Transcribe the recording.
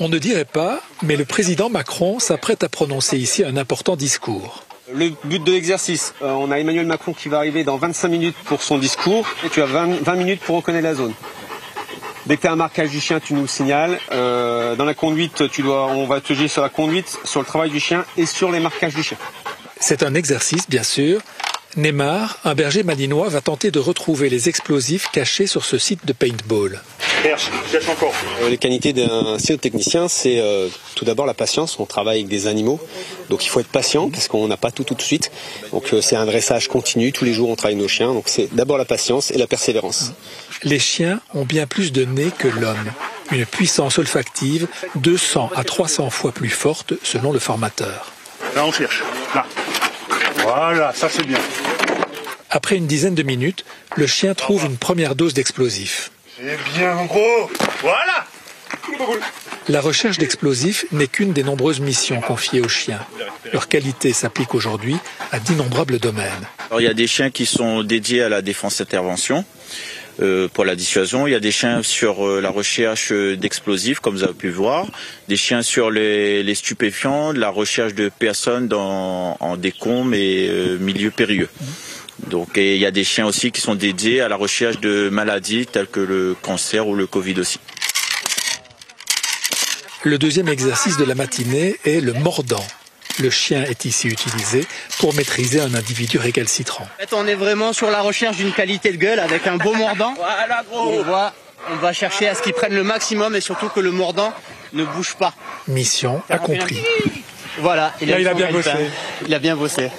On ne dirait pas, mais le président Macron s'apprête à prononcer ici un important discours. Le but de l'exercice, on a Emmanuel Macron qui va arriver dans 25 minutes pour son discours et tu as 20 minutes pour reconnaître la zone. Dès que tu as un marquage du chien, tu nous le signales. Dans la conduite, on va te juger sur la conduite, sur le travail du chien et sur les marquages du chien. C'est un exercice, bien sûr. Neymar, un berger malinois, va tenter de retrouver les explosifs cachés sur ce site de paintball. Cherche encore. Les qualités d'un cynotechnicien, c'est tout d'abord la patience. On travaille avec des animaux, donc il faut être patient parce qu'on n'a pas tout de suite. Donc c'est un dressage continu. Tous les jours, on travaille nos chiens. Donc c'est d'abord la patience et la persévérance. Les chiens ont bien plus de nez que l'homme. Une puissance olfactive 200 à 300 fois plus forte selon le formateur. Là, on cherche. Là. Voilà, ça c'est bien. Après une dizaine de minutes, le chien trouve une première dose d'explosifs. C'est bien gros. Voilà. La recherche d'explosifs n'est qu'une des nombreuses missions confiées aux chiens. Leur qualité s'applique aujourd'hui à d'innombrables domaines. Alors, il y a des chiens qui sont dédiés à la défense-intervention pour la dissuasion. Il y a des chiens sur la recherche d'explosifs, comme vous avez pu voir. Des chiens sur les stupéfiants, la recherche de personnes en décombres et milieux périlleux. Donc, il y a des chiens aussi qui sont dédiés à la recherche de maladies telles que le cancer ou le Covid aussi. Le deuxième exercice de la matinée est le mordant. Le chien est ici utilisé pour maîtriser un individu récalcitrant. En fait, on est vraiment sur la recherche d'une qualité de gueule avec un beau mordant. Voilà, gros. On va chercher à ce qu'il prenne le maximum et surtout que le mordant ne bouge pas. Mission accomplie. Voilà, il a bien bossé. Il a bien bossé.